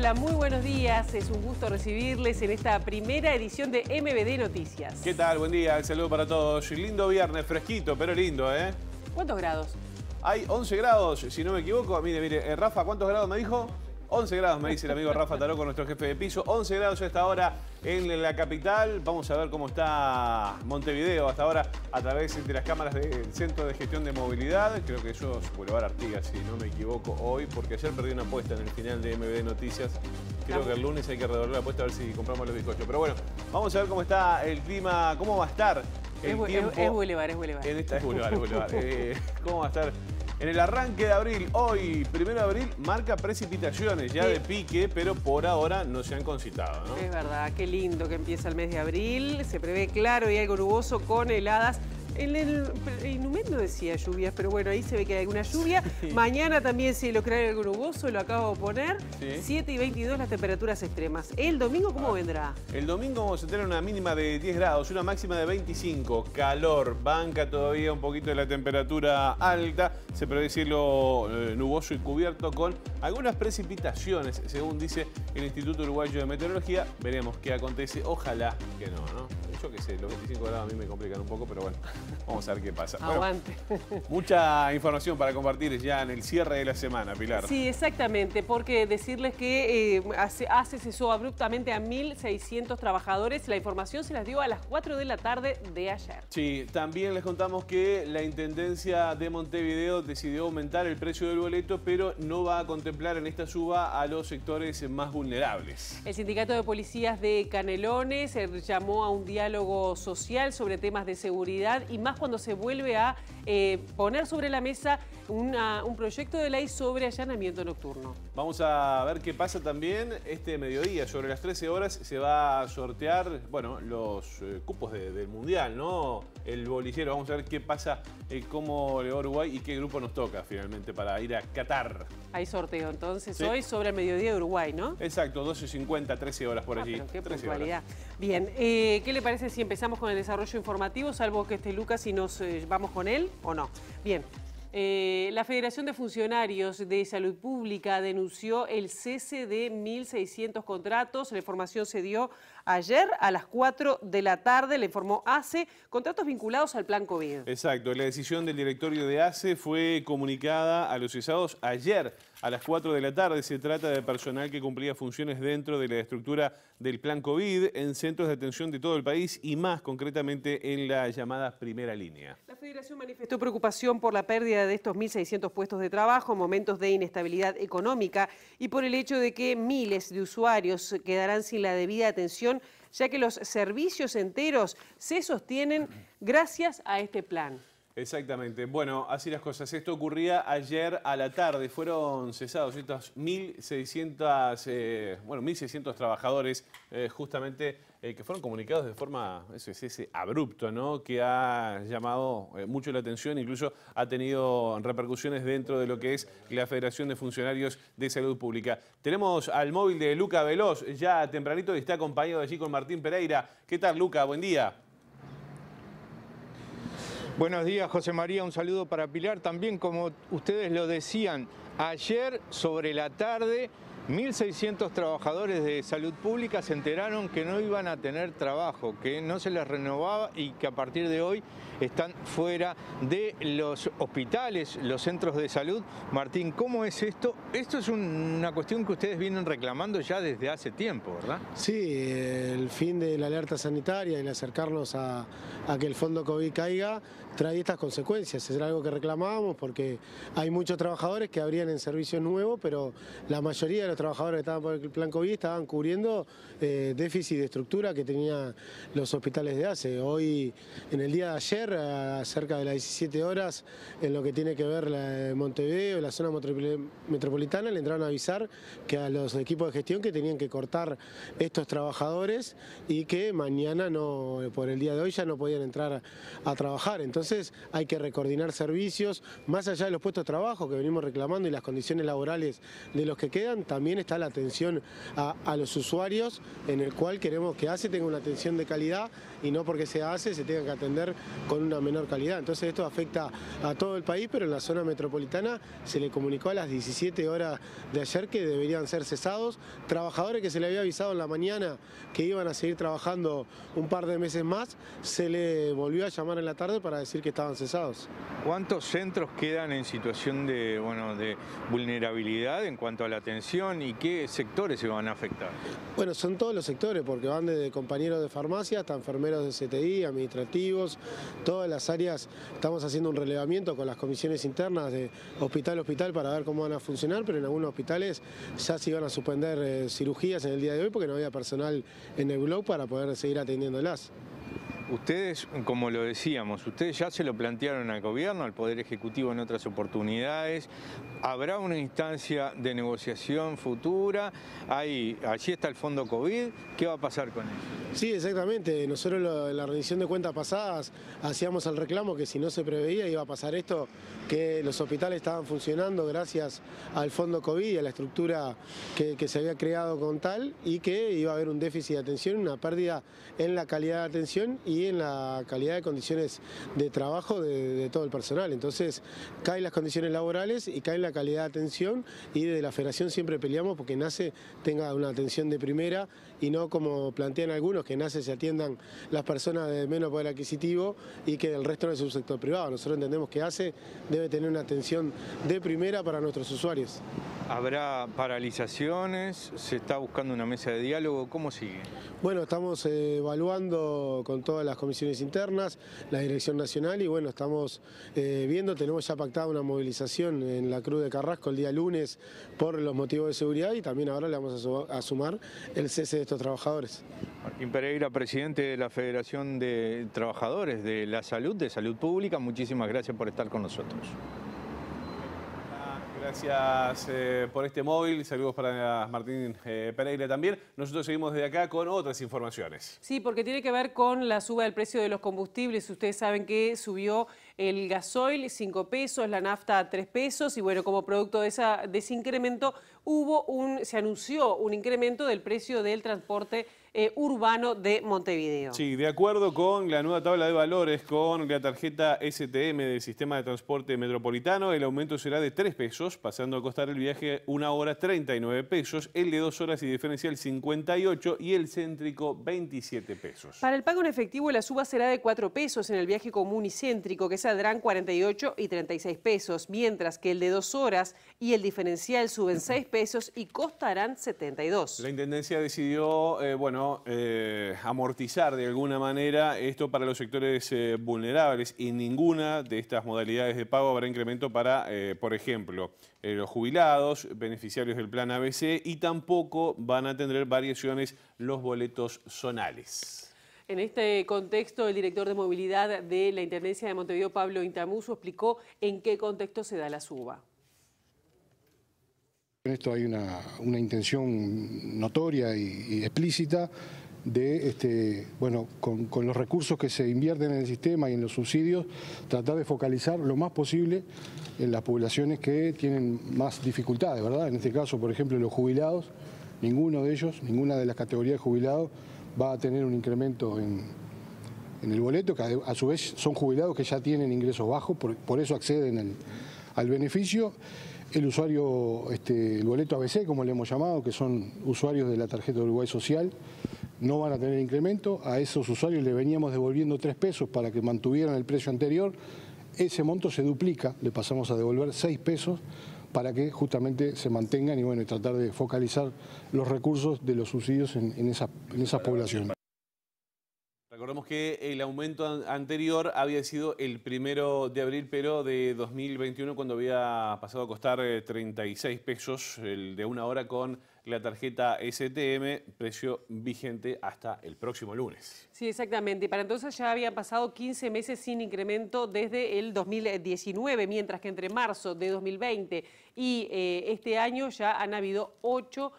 Hola, muy buenos días. Es un gusto recibirles en esta primera edición de MBD Noticias. ¿Qué tal? Buen día, el saludo para todos. Lindo viernes, fresquito, pero lindo, ¿eh? ¿Cuántos grados? Hay 11 grados, si no me equivoco. Mire, Rafa, ¿cuántos grados me dijo? 11 grados, me dice el amigo Rafa Taroco, nuestro jefe de piso. 11 grados a esta hora en la capital. Vamos a ver cómo está Montevideo hasta ahora a través de las cámaras del Centro de Gestión de Movilidad. Creo que ellos, Boulevard Artigas, si no me equivoco, hoy, porque ayer perdí una apuesta en el final de MBD Noticias. Creo que el lunes hay que redolar la apuesta a ver si compramos los bizcochos. Pero bueno, vamos a ver cómo está el clima, cómo va a estar el tiempo. Es Boulevard. Es Boulevard. ¿Cómo va a estar? En el arranque de abril, hoy, 1 de abril, marca precipitaciones ya de pique, pero por ahora no se han concitado, ¿no? Es verdad, qué lindo que empieza el mes de abril. Se prevé claro y algo nuboso con heladas. En el Inumet no decía lluvias, pero bueno, ahí se ve que hay alguna lluvia. Mañana también cielo claro y algo nuboso, lo acabo de poner. Sí. 7 y 22 las temperaturas extremas. ¿El domingo cómo vendrá? El domingo vamos a tener una mínima de 10 grados, una máxima de 25. Calor, banca todavía un poquito de la temperatura alta. Se prevé cielo nuboso y cubierto con algunas precipitaciones, según dice el Instituto Uruguayo de Meteorología. Veremos qué acontece. Ojalá que no, ¿no? Yo qué sé, los 25 grados a mí me complican un poco, pero bueno, vamos a ver qué pasa. Aguante. Bueno, mucha información para compartir ya en el cierre de la semana, Pilar. Sí, exactamente, porque decirles que ACE cesó abruptamente a 1.600 trabajadores. La información se las dio a las 4 de la tarde de ayer. Sí, también les contamos que la Intendencia de Montevideo decidió aumentar el precio del boleto, pero no va a contemplar en esta suba a los sectores más vulnerables. El Sindicato de Policías de Canelones llamó a un diálogo social sobre temas de seguridad y más cuando se vuelve a poner sobre la mesa un proyecto de ley sobre allanamiento nocturno. Vamos a ver qué pasa también este mediodía. Sobre las 13 horas se va a sortear, bueno, los cupos del Mundial, ¿no? El bolillero. Vamos a ver qué pasa, cómo le va Uruguay y qué grupo nos toca finalmente para ir a Qatar. Hay sorteo entonces, sí. Hoy sobre el mediodía de Uruguay, ¿no? Exacto, 12:50, 13 horas por allí. Pero qué puntualidad. Bien, ¿qué le parece si empezamos con el desarrollo informativo, salvo que esté Lucas y nos vamos con él o no? Bien. La Federación de Funcionarios de Salud Pública denunció el cese de 1.600 contratos. La información se dio ayer a las 4 de la tarde, le informó ACE, contratos vinculados al plan COVID. Exacto, la decisión del directorio de ACE fue comunicada a los cesados ayer a las 4 de la tarde. Se trata de personal que cumplía funciones dentro de la estructura del plan COVID en centros de atención de todo el país y más concretamente en la llamada primera línea. La Federación manifestó preocupación por la pérdida de estos 1.600 puestos de trabajo en momentos de inestabilidad económica y por el hecho de que miles de usuarios quedarán sin la debida atención, ya que los servicios enteros se sostienen gracias a este plan. Exactamente. Bueno, así las cosas. Esto ocurría ayer a la tarde. Fueron cesados estos 1.600 trabajadores justamente que fueron comunicados de forma, ese abrupto, ¿no? Que ha llamado mucho la atención, incluso ha tenido repercusiones dentro de lo que es la Federación de Funcionarios de Salud Pública. Tenemos al móvil de Luca Veloz, ya tempranito, y está acompañado allí con Martín Pereira. ¿Qué tal, Luca? Buen día. Buenos días, José María. Un saludo para Pilar. También, como ustedes lo decían, ayer sobre la tarde, 1.600 trabajadores de salud pública se enteraron que no iban a tener trabajo, que no se les renovaba y que a partir de hoy están fuera de los hospitales, los centros de salud. Martín, ¿cómo es esto? Esto es una cuestión que ustedes vienen reclamando ya desde hace tiempo, ¿verdad? Sí, el fin de la alerta sanitaria y el acercarnos a que el fondo COVID caiga trae estas consecuencias. Es algo que reclamábamos porque hay muchos trabajadores que abrían en servicios nuevos, pero la mayoría de los trabajadores que estaban por el plan COVID estaban cubriendo déficit de estructura que tenían los hospitales de ACE. Hoy, en el día de ayer, a cerca de las 17 horas, en lo que tiene que ver Montevideo, la zona metropolitana, le entraron a avisar que a los equipos de gestión que tenían que cortar estos trabajadores y que mañana, por el día de hoy, ya no podían entrar a trabajar. Entonces hay que recoordinar servicios, más allá de los puestos de trabajo que venimos reclamando y las condiciones laborales de los que quedan, también está la atención a los usuarios, en el cual queremos que ACE tenga una atención de calidad y no porque se hace se tengan que atender con una menor calidad. Entonces esto afecta a todo el país, pero en la zona metropolitana se le comunicó a las 17 horas de ayer que deberían ser cesados. Trabajadores que se le había avisado en la mañana que iban a seguir trabajando un par de meses más, se le volvió a llamar en la tarde para decir que estaban cesados. ¿Cuántos centros quedan en situación de vulnerabilidad en cuanto a la atención y qué sectores se van a afectar? Bueno, son todos los sectores, porque van desde compañeros de farmacia hasta enfermeros de CTI, administrativos, todas las áreas. Estamos haciendo un relevamiento con las comisiones internas de hospital a hospital para ver cómo van a funcionar, pero en algunos hospitales ya se iban a suspender cirugías en el día de hoy porque no había personal en el blog para poder seguir atendiéndolas. Ustedes, como lo decíamos, ustedes ya se lo plantearon al gobierno, al Poder Ejecutivo en otras oportunidades. ¿Habrá una instancia de negociación futura? Allí está el fondo COVID. ¿Qué va a pasar con eso? Sí, exactamente. Nosotros en la rendición de cuentas pasadas hacíamos el reclamo que si no se preveía iba a pasar esto, que los hospitales estaban funcionando gracias al fondo COVID y a la estructura que se había creado con tal, y que iba a haber un déficit de atención, una pérdida en la calidad de atención y en la calidad de condiciones de trabajo de todo el personal. Entonces caen las condiciones laborales y cae la calidad de atención, y de la Federación siempre peleamos porque NACE tenga una atención de primera y no como plantean algunos, que NACE se atiendan las personas de menos poder adquisitivo y que el resto no es un sector privado. Nosotros entendemos que ACE debe tener una atención de primera para nuestros usuarios. ¿Habrá paralizaciones? ¿Se está buscando una mesa de diálogo? ¿Cómo sigue? Bueno, estamos evaluando con todas las comisiones internas, la Dirección Nacional, y bueno, estamos viendo, tenemos ya pactada una movilización en la Cruz de Carrasco el día lunes por los motivos de seguridad, y también ahora le vamos a sumar el cese de estos trabajadores. Martín Pereira, presidente de la Federación de Trabajadores de la Salud, de Salud Pública, muchísimas gracias por estar con nosotros. Gracias por este móvil. Saludos para Martín Pereira también. Nosotros seguimos desde acá con otras informaciones. Sí, porque tiene que ver con la suba del precio de los combustibles. Ustedes saben que subió el gasoil 5 pesos, la nafta 3 pesos, y bueno, como producto de ese incremento se anunció un incremento del precio del transporte urbano de Montevideo. Sí, de acuerdo con la nueva tabla de valores con la tarjeta STM del Sistema de Transporte Metropolitano, el aumento será de 3 pesos, pasando a costar el viaje 1 hora 39 pesos, el de 2 horas y diferencial 58 y el céntrico 27 pesos. Para el pago en efectivo, la suba será de 4 pesos en el viaje común y céntrico, que saldrán 48 y 36 pesos, mientras que el de 2 horas y el diferencial suben 6 pesos y costarán 72. La Intendencia decidió, amortizar de alguna manera esto para los sectores vulnerables, y ninguna de estas modalidades de pago habrá incremento para, por ejemplo, los jubilados, beneficiarios del plan ABC, y tampoco van a tener variaciones los boletos zonales. En este contexto, el director de movilidad de la Intendencia de Montevideo, Pablo Intamuso, explicó en qué contexto se da la suba. En esto hay una intención notoria y explícita de, con los recursos que se invierten en el sistema y en los subsidios, tratar de focalizar lo más posible en las poblaciones que tienen más dificultades, ¿verdad? En este caso, por ejemplo, los jubilados, ninguno de ellos, ninguna de las categorías de jubilados va a tener un incremento en el boleto, que a su vez son jubilados que ya tienen ingresos bajos, por eso acceden al beneficio. El usuario, el boleto ABC, como le hemos llamado, que son usuarios de la tarjeta de Uruguay Social, no van a tener incremento. A esos usuarios le veníamos devolviendo 3 pesos para que mantuvieran el precio anterior. Ese monto se duplica, le pasamos a devolver 6 pesos para que justamente se mantengan y tratar de focalizar los recursos de los subsidios en esas poblaciones. Recordemos que el aumento anterior había sido el 1 de abril, pero de 2021, cuando había pasado a costar 36 pesos, el de 1 hora con la tarjeta STM, precio vigente hasta el próximo lunes. Sí, exactamente. Y para entonces ya habían pasado 15 meses sin incremento desde el 2019, mientras que entre marzo de 2020 y este año ya han habido 8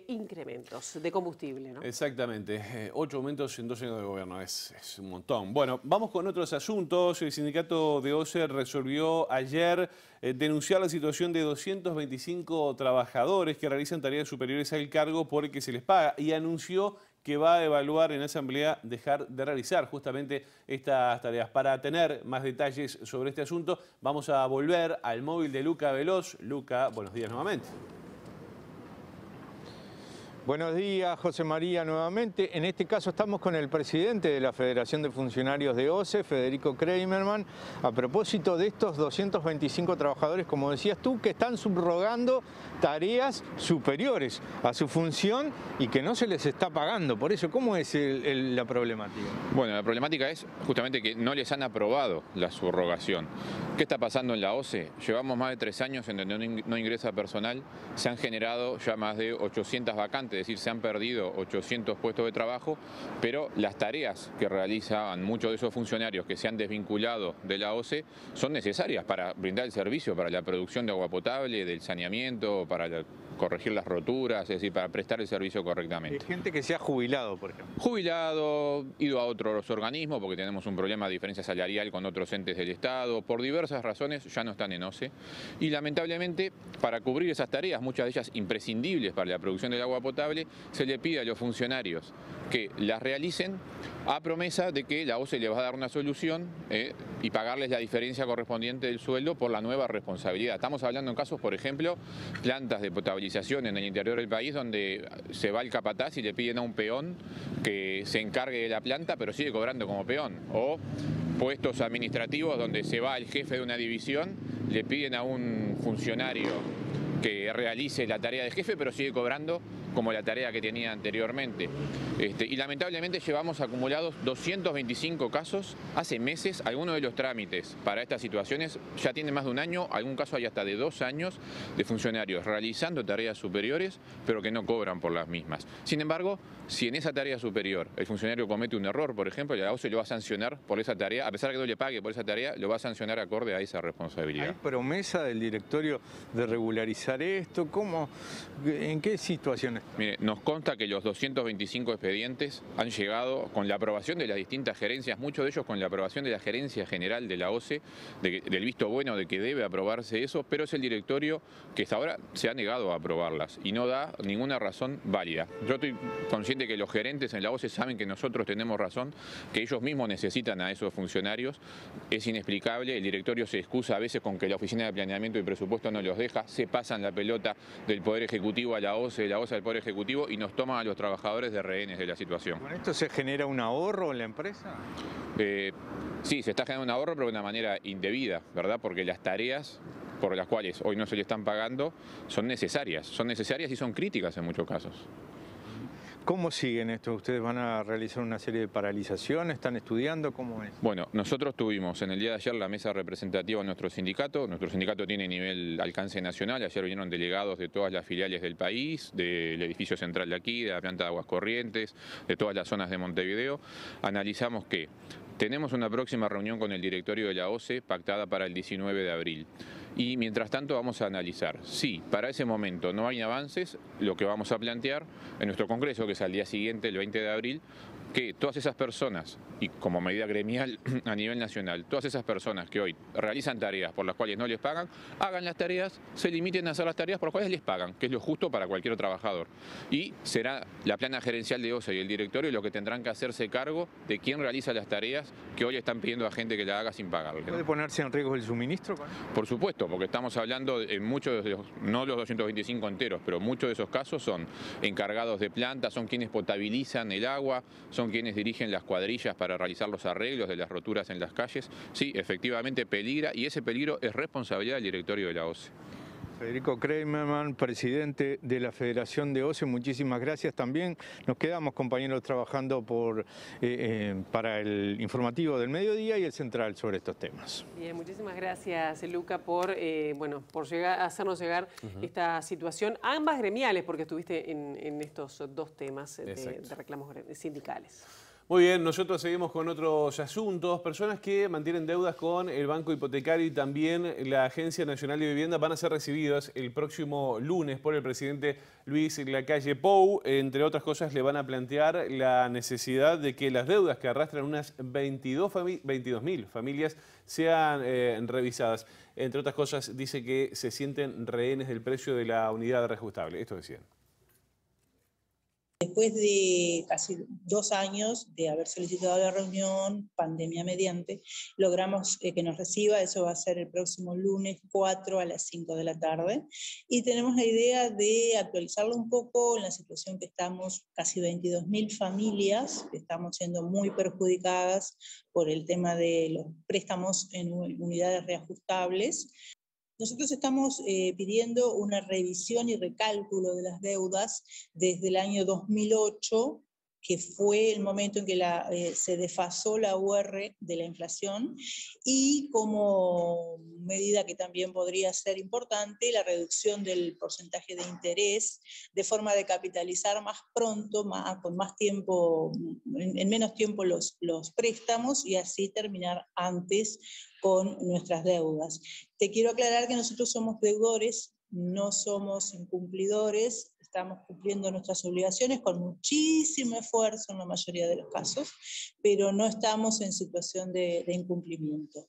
incrementos de combustible, ¿no? Exactamente, 8 aumentos en 2 años de gobierno, es un montón. Bueno, vamos con otros asuntos. El sindicato de OCE resolvió ayer denunciar la situación de 225 trabajadores que realizan tareas superiores al cargo por el que se les paga, y anunció que va a evaluar en asamblea dejar de realizar justamente estas tareas. Para tener más detalles sobre este asunto, vamos a volver al móvil de Luca Veloz. Luca, buenos días nuevamente. Buenos días, José María, nuevamente. En este caso estamos con el presidente de la Federación de Funcionarios de OCE, Federico Kramerman, a propósito de estos 225 trabajadores, como decías tú, que están subrogando tareas superiores a su función y que no se les está pagando. Por eso, ¿cómo es la problemática? Bueno, la problemática es justamente que no les han aprobado la subrogación. ¿Qué está pasando en la OCE? Llevamos más de 3 años en donde no ingresa personal, se han generado ya más de 800 vacantes. Es decir, se han perdido 800 puestos de trabajo, pero las tareas que realizan muchos de esos funcionarios que se han desvinculado de la OCE son necesarias para brindar el servicio, para la producción de agua potable, del saneamiento, para corregir las roturas, es decir, para prestar el servicio correctamente. Hay gente que se ha jubilado, por ejemplo. Jubilado, ido a otros organismos porque tenemos un problema de diferencia salarial con otros entes del Estado, por diversas razones ya no están en OCE y lamentablemente para cubrir esas tareas, muchas de ellas imprescindibles para la producción del agua potable, se le pide a los funcionarios que las realicen a promesa de que la OCE les va a dar una solución y pagarles la diferencia correspondiente del sueldo por la nueva responsabilidad. Estamos hablando en casos, por ejemplo, plantas de potabilización en el interior del país donde se va el capataz y le piden a un peón que se encargue de la planta pero sigue cobrando como peón. O puestos administrativos donde se va el jefe de una división, le piden a un funcionario que realice la tarea de jefe pero sigue cobrando como la tarea que tenía anteriormente. Y lamentablemente llevamos acumulados 225 casos hace meses. Algunos de los trámites para estas situaciones ya tienen más de un año, algún caso hay hasta de 2 años de funcionarios realizando tareas superiores pero que no cobran por las mismas. Sin embargo, si en esa tarea superior el funcionario comete un error, por ejemplo, la OCE lo va a sancionar por esa tarea, a pesar de que no le pague por esa tarea, lo va a sancionar acorde a esa responsabilidad. ¿Hay promesa del directorio de regularizar esto? ¿Cómo? ¿En qué situaciones? Mire, nos consta que los 225 expedientes han llegado con la aprobación de las distintas gerencias, muchos de ellos con la aprobación de la gerencia general de la OCE, del visto bueno de que debe aprobarse eso, pero es el directorio que hasta ahora se ha negado a aprobarlas y no da ninguna razón válida. Yo estoy consciente que los gerentes en la OCE saben que nosotros tenemos razón, que ellos mismos necesitan a esos funcionarios. Es inexplicable, el directorio se excusa a veces con que la Oficina de Planeamiento y Presupuesto no los deja, se pasan la pelota del Poder Ejecutivo a la OCE, de la OCE al Poder Ejecutivo y nos toman a los trabajadores de rehenes de la situación. ¿Con esto se genera un ahorro en la empresa? Sí, se está generando un ahorro, pero de una manera indebida, ¿verdad? Porque las tareas por las cuales hoy no se le están pagando son necesarias y son críticas en muchos casos. ¿Cómo siguen esto? ¿Ustedes van a realizar una serie de paralizaciones? ¿Están estudiando? ¿Cómo es? Bueno, nosotros tuvimos en el día de ayer la mesa representativa de nuestro sindicato. Nuestro sindicato tiene nivel alcance nacional. Ayer vinieron delegados de todas las filiales del país, del edificio central de aquí, de la planta de Aguas Corrientes, de todas las zonas de Montevideo. Analizamos que tenemos una próxima reunión con el directorio de la OCE pactada para el 19 de abril. Y mientras tanto vamos a analizar si para ese momento no hay avances, lo que vamos a plantear en nuestro congreso, que es al día siguiente, el 20 de abril, que todas esas personas, y como medida gremial a nivel nacional, todas esas personas que hoy realizan tareas por las cuales no les pagan, hagan las tareas, se limiten a hacer las tareas por las cuales les pagan, que es lo justo para cualquier trabajador. Y será la plana gerencial de OCE y el directorio lo que tendrán que hacerse cargo de quién realiza las tareas que hoy están pidiendo a gente que la haga sin pagarle. ¿Puede ponerse en riesgo el suministro? Por supuesto, porque estamos hablando en muchos de los, no los 225 enteros, pero muchos de esos casos son encargados de plantas, son quienes potabilizan el agua, son quienes dirigen las cuadrillas para realizar los arreglos de las roturas en las calles. Sí, efectivamente peligra y ese peligro es responsabilidad del directorio de la OCE. Federico Kramerman, presidente de la Federación de OCE, muchísimas gracias. También nos quedamos, compañeros, trabajando para el informativo del mediodía y el central sobre estos temas. Bien, muchísimas gracias, Luca, por hacernos llegar esta situación, ambas gremiales, porque estuviste en estos 2 temas de reclamos sindicales. Muy bien, nosotros seguimos con otros asuntos. Personas que mantienen deudas con el Banco Hipotecario y también la Agencia Nacional de Vivienda van a ser recibidas el próximo lunes por el presidente Luis Lacalle Pou. Entre otras cosas, le van a plantear la necesidad de que las deudas que arrastran unas 22.000 familias sean revisadas. Entre otras cosas, dice que se sienten rehenes del precio de la unidad reajustable. Esto decían. Después de casi 2 años de haber solicitado la reunión, pandemia mediante, logramos que nos reciba. Eso va a ser el próximo lunes 4 a las 5 de la tarde. Y tenemos la idea de actualizarlo un poco en la situación que estamos, casi 22.000 familias que estamos siendo muy perjudicadas por el tema de los préstamos en unidades reajustables. Nosotros estamos pidiendo una revisión y recálculo de las deudas desde el año 2008, que fue el momento en que se desfasó la UR de la inflación, y como medida que también podría ser importante, la reducción del porcentaje de interés, de forma de capitalizar más pronto, con más tiempo, en menos tiempo los préstamos, y así terminar antes con nuestras deudas. Te quiero aclarar que nosotros somos deudores, no somos incumplidores, estamos cumpliendo nuestras obligaciones con muchísimo esfuerzo en la mayoría de los casos, pero no estamos en situación de incumplimiento.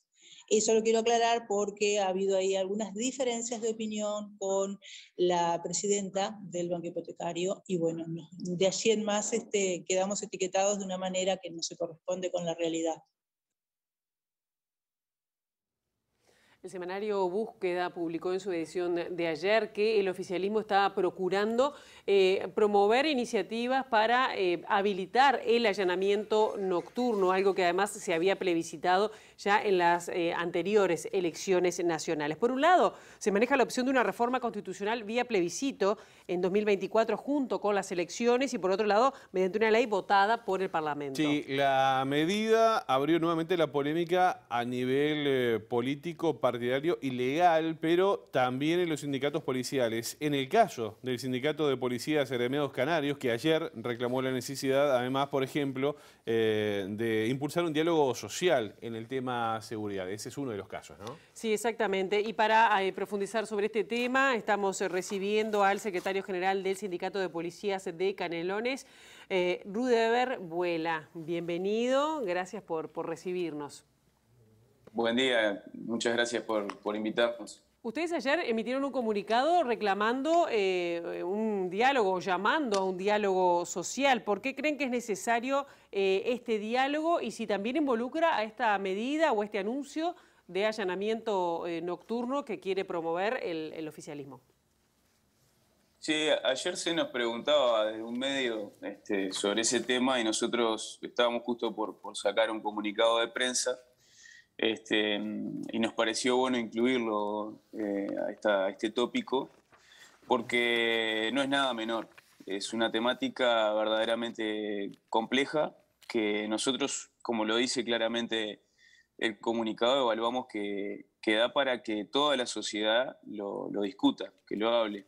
Eso lo quiero aclarar porque ha habido ahí algunas diferencias de opinión con la presidenta del Banco Hipotecario, y bueno, de allí en más quedamos etiquetados de una manera que no se corresponde con la realidad. El semanario Búsqueda publicó en su edición de ayer que el oficialismo está procurando promover iniciativas para habilitar el allanamiento nocturno, algo que además se había plebiscitado ya en las anteriores elecciones nacionales. Por un lado, se maneja la opción de una reforma constitucional vía plebiscito en 2024 junto con las elecciones, y por otro lado, mediante una ley votada por el Parlamento. Sí, la medida abrió nuevamente la polémica a nivel político, partidario y legal, pero también en los sindicatos policiales. En el caso del Sindicato de Policías Agremiados Canarios, que ayer reclamó la necesidad, además, por ejemplo, de impulsar un diálogo social en el tema seguridad. Ese es uno de los casos, ¿no? Sí, exactamente. Y para profundizar sobre este tema, estamos recibiendo al secretario general del Sindicato de Policías de Canelones, Rudeber Vuela. Bienvenido, gracias por recibirnos. Buen día, muchas gracias por invitarnos. Ustedes ayer emitieron un comunicado reclamando un diálogo, llamando a un diálogo social. ¿Por qué creen que es necesario este diálogo, y si también involucra a esta medida o este anuncio de allanamiento nocturno que quiere promover el oficialismo? Sí, ayer se nos preguntaba de un medio sobre ese tema, y nosotros estábamos justo por sacar un comunicado de prensa. Y nos pareció bueno incluirlo a este tópico, porque no es nada menor. Es una temática verdaderamente compleja que nosotros, como lo dice claramente el comunicado, evaluamos que da para que toda la sociedad lo discuta, que lo hable.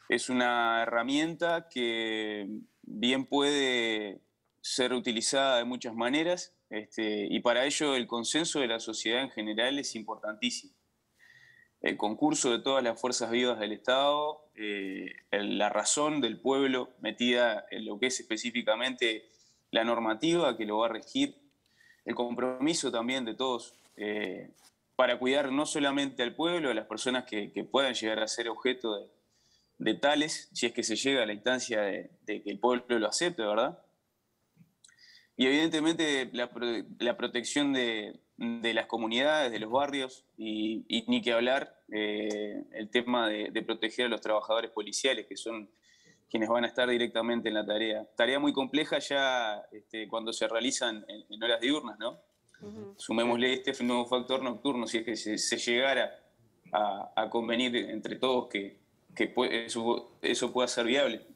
Es una herramienta que bien puede ser utilizada de muchas maneras, y para ello el consenso de la sociedad en general es importantísimo. El concurso de todas las fuerzas vivas del Estado, la razón del pueblo metida en lo que es específicamente la normativa que lo va a regir, el compromiso también de todos para cuidar no solamente al pueblo, a las personas que puedan llegar a ser objeto de tales, si es que se llega a la instancia de que el pueblo lo acepte, ¿verdad? Y evidentemente la protección de las comunidades, de los barrios, y ni que hablar el tema de proteger a los trabajadores policiales, que son quienes van a estar directamente en la tarea. Tarea muy compleja ya cuando se realizan en horas diurnas, ¿no? Sumémosle este nuevo factor nocturno, si es que se llegara a convenir entre todos que eso pueda ser viable.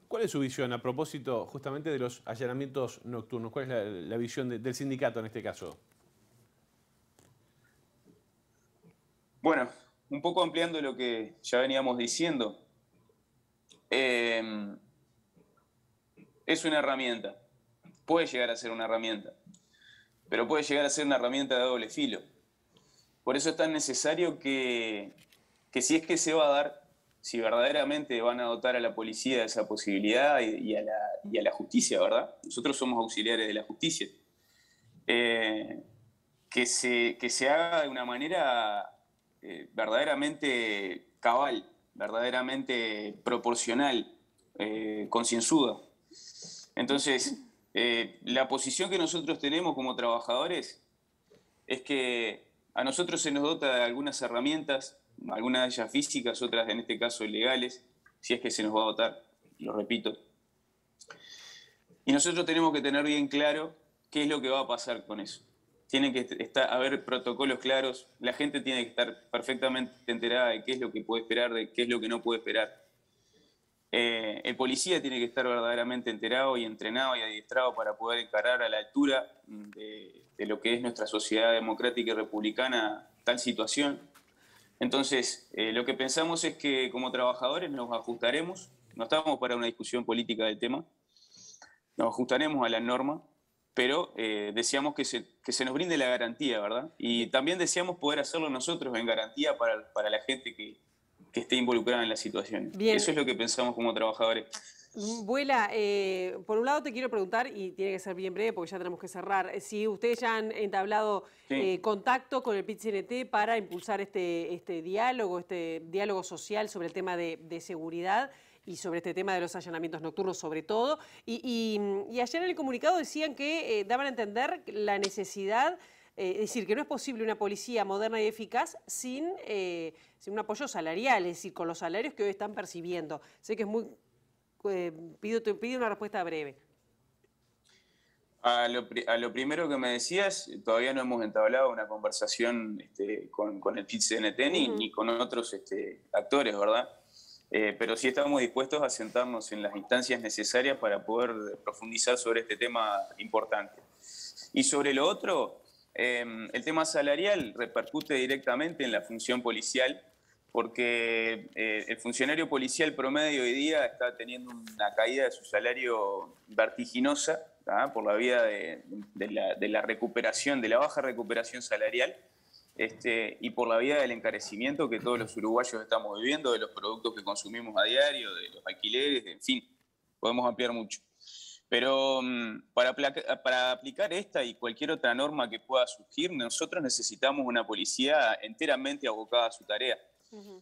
¿Cuál es su visión a propósito justamente de los allanamientos nocturnos? ¿Cuál es la visión del sindicato en este caso? Bueno, un poco ampliando lo que ya veníamos diciendo, es una herramienta, puede llegar a ser una herramienta, pero puede llegar a ser una herramienta de doble filo. Por eso es tan necesario que si es que se va a dar, si verdaderamente van a dotar a la policía de esa posibilidad y a la justicia, ¿verdad? Nosotros somos auxiliares de la justicia. Que se haga de una manera verdaderamente cabal, verdaderamente proporcional, concienzuda. Entonces, la posición que nosotros tenemos como trabajadores es que a nosotros se nos dota de algunas herramientas, algunas de ellas físicas, otras en este caso legales, si es que se nos va a dotar, lo repito. Y nosotros tenemos que tener bien claro qué es lo que va a pasar con eso. Tienen que haber protocolos claros, la gente tiene que estar perfectamente enterada de qué es lo que puede esperar, de qué es lo que no puede esperar. El policía tiene que estar verdaderamente enterado y entrenado y adiestrado para poder encarar a la altura de lo que es nuestra sociedad democrática y republicana tal situación. Entonces, lo que pensamos es que como trabajadores nos ajustaremos, no estamos para una discusión política del tema, nos ajustaremos a la norma, pero deseamos que se nos brinde la garantía, ¿verdad? Y también deseamos poder hacerlo nosotros en garantía para la gente que esté involucrada en la situación. Bien. Eso es lo que pensamos como trabajadores. Vuela, por un lado te quiero preguntar, y tiene que ser bien breve porque ya tenemos que cerrar, si ustedes ya han entablado contacto con el PIT-CNT para impulsar este diálogo social sobre el tema de seguridad y sobre este tema de los allanamientos nocturnos sobre todo. Y ayer en el comunicado decían que daban a entender la necesidad, es decir, que no es posible una policía moderna y eficaz sin un apoyo salarial, es decir, con los salarios que hoy están percibiendo. Sé que es muy... te pido una respuesta breve. A lo primero que me decías, todavía no hemos entablado una conversación con el PIT-CNT ni con otros actores, ¿verdad? Pero sí estamos dispuestos a sentarnos en las instancias necesarias para poder profundizar sobre este tema importante. Y sobre lo otro, el tema salarial repercute directamente en la función policial, porque el funcionario policial promedio hoy día está teniendo una caída de su salario vertiginosa, ¿tá? Por la vía de la recuperación, de la baja recuperación salarial, y por la vía del encarecimiento que todos los uruguayos estamos viviendo, de los productos que consumimos a diario, de los alquileres, en fin, podemos ampliar mucho. Pero para aplicar esta y cualquier otra norma que pueda surgir, nosotros necesitamos una policía enteramente abocada a su tarea.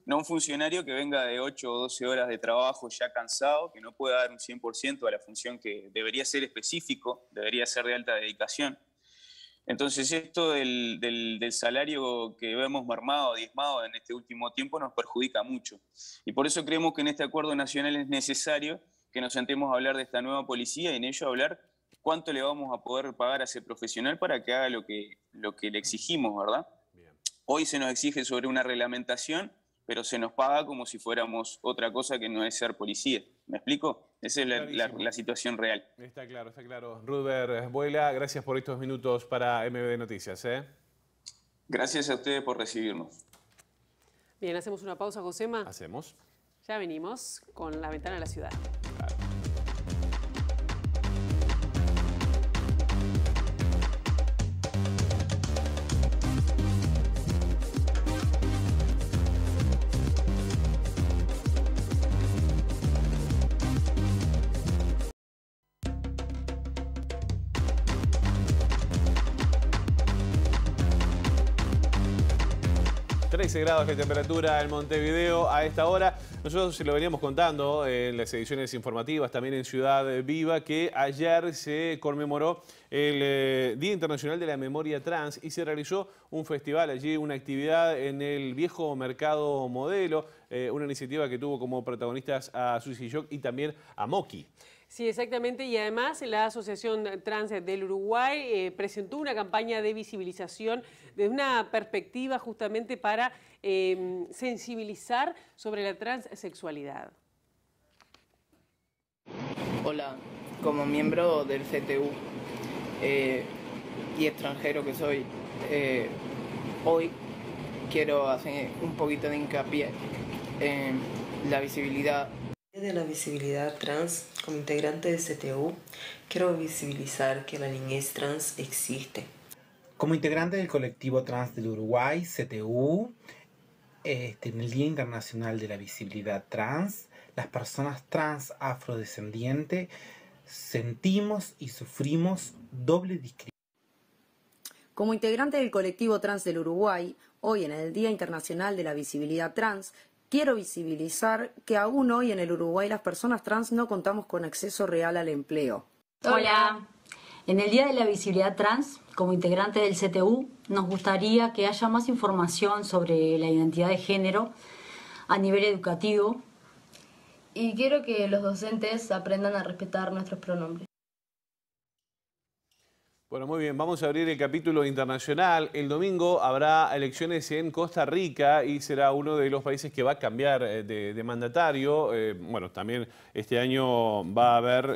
No un funcionario que venga de 8 o 12 horas de trabajo ya cansado, que no pueda dar un 100% a la función que debería ser específico, debería ser de alta dedicación. Entonces esto del salario que vemos mermado, diezmado en este último tiempo nos perjudica mucho. Y por eso creemos que en este acuerdo nacional es necesario que nos sentemos a hablar de esta nueva policía y en ello hablar cuánto le vamos a poder pagar a ese profesional para que haga lo que le exigimos, ¿verdad? Hoy se nos exige sobre una reglamentación, pero se nos paga como si fuéramos otra cosa que no es ser policía. ¿Me explico? Esa es la situación real. Está claro, está claro. Rudber Vuela, gracias por estos minutos para MBD Noticias. Gracias a ustedes por recibirnos. Bien, ¿hacemos una pausa, Josema? Hacemos. Ya venimos con La Ventana de la Ciudad. Claro. Grados de temperatura en Montevideo a esta hora. Nosotros se lo veníamos contando en las ediciones informativas, también en Ciudad Viva, que ayer se conmemoró el Día Internacional de la Memoria Trans y se realizó un festival allí, una actividad en el viejo mercado Modelo, una iniciativa que tuvo como protagonistas a Susi Shock y también a Moki. Sí, exactamente, y además la Asociación Trans del Uruguay presentó una campaña de visibilización desde una perspectiva justamente para sensibilizar sobre la transexualidad. Hola, como miembro del CTU y extranjero que soy, hoy quiero hacer un poquito de hincapié en la visibilidad. De la visibilidad trans, como integrante del CTU, quiero visibilizar que la niñez trans existe. Como integrante del colectivo trans del Uruguay, CTU, en el Día Internacional de la Visibilidad Trans, las personas trans afrodescendientes sentimos y sufrimos doble discriminación. Como integrante del colectivo trans del Uruguay, hoy en el Día Internacional de la Visibilidad Trans, quiero visibilizar que aún hoy en el Uruguay las personas trans no contamos con acceso real al empleo. Hola. En el Día de la Visibilidad Trans, como integrante del CTU, nos gustaría que haya más información sobre la identidad de género a nivel educativo. Y quiero que los docentes aprendan a respetar nuestros pronombres. Bueno, muy bien, vamos a abrir el capítulo internacional. El domingo habrá elecciones en Costa Rica y será uno de los países que va a cambiar de mandatario. Bueno, también este año va a haber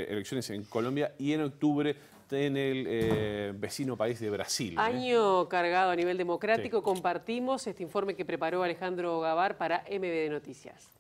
elecciones en Colombia y en octubre en el vecino país de Brasil. Año cargado a nivel democrático. Sí. Compartimos este informe que preparó Alejandro Gavar para MBD Noticias.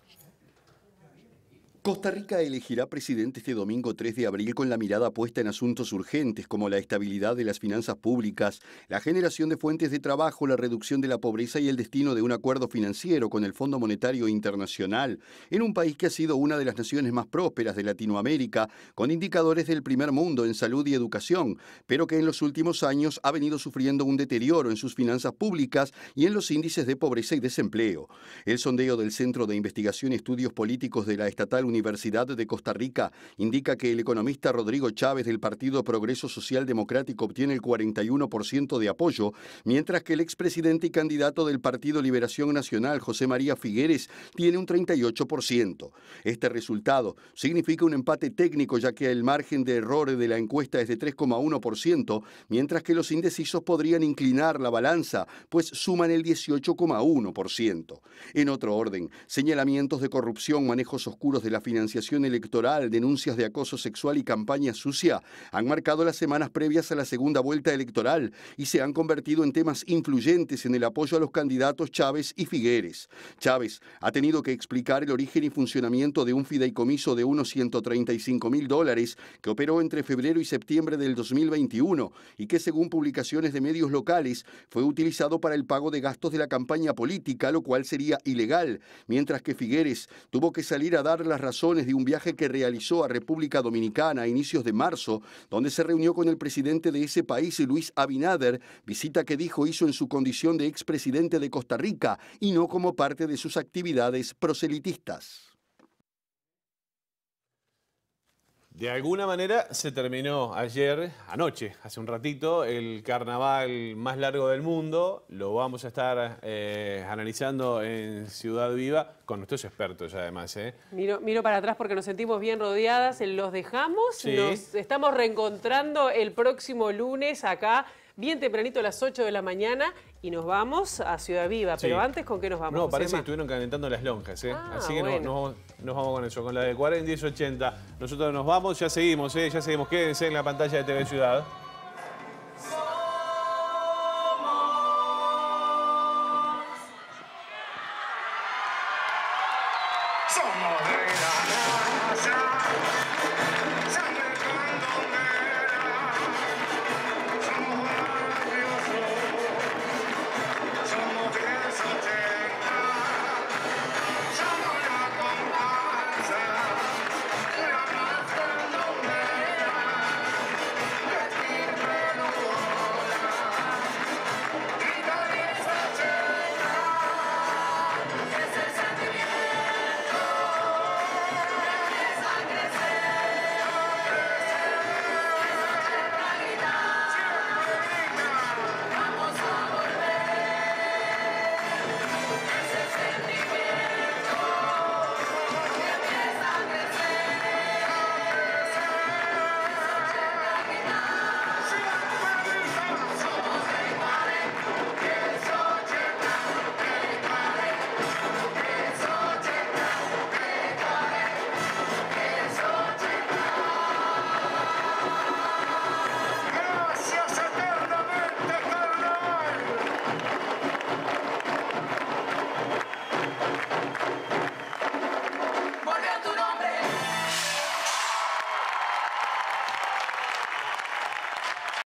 Costa Rica elegirá presidente este domingo 3 de abril con la mirada puesta en asuntos urgentes como la estabilidad de las finanzas públicas, la generación de fuentes de trabajo, la reducción de la pobreza y el destino de un acuerdo financiero con el Fondo Monetario Internacional, en un país que ha sido una de las naciones más prósperas de Latinoamérica, con indicadores del primer mundo en salud y educación, pero que en los últimos años ha venido sufriendo un deterioro en sus finanzas públicas y en los índices de pobreza y desempleo. El sondeo del Centro de Investigación y Estudios Políticos de la Estatal Universidad de Costa Rica indica que el economista Rodrigo Chávez del Partido Progreso Social Democrático obtiene el 41% de apoyo, mientras que el expresidente y candidato del Partido Liberación Nacional, José María Figueres, tiene un 38%. Este resultado significa un empate técnico, ya que el margen de error de la encuesta es de 3,1%, mientras que los indecisos podrían inclinar la balanza, pues suman el 18,1%. En otro orden, señalamientos de corrupción, manejos oscuros de la financiación electoral, denuncias de acoso sexual y campaña sucia han marcado las semanas previas a la segunda vuelta electoral y se han convertido en temas influyentes en el apoyo a los candidatos Chávez y Figueres. Chávez ha tenido que explicar el origen y funcionamiento de un fideicomiso de unos $135.000 que operó entre febrero y septiembre del 2021 y que, según publicaciones de medios locales, fue utilizado para el pago de gastos de la campaña política, lo cual sería ilegal, mientras que Figueres tuvo que salir a dar las razones de un viaje que realizó a República Dominicana a inicios de marzo, donde se reunió con el presidente de ese país, Luis Abinader, visita que dijo hizo en su condición de expresidente de Costa Rica y no como parte de sus actividades proselitistas. De alguna manera se terminó anoche, hace un ratito, el carnaval más largo del mundo. Lo vamos a estar analizando en Ciudad Viva con nuestros expertos además. Miro para atrás porque nos sentimos bien rodeadas, los dejamos, Sí. Nos estamos reencontrando el próximo lunes acá, bien tempranito a las 8 de la mañana y nos vamos a Ciudad Viva. Sí. Pero antes, ¿con qué nos vamos? No, parece que Josema? estuvieron calentando las lonjas. Así que bueno. nos vamos con eso, con la de 40 y 1080. Nosotros nos vamos, ya seguimos. Quédense en la pantalla de TV Ciudad. Somos de la raza, sangre cuando me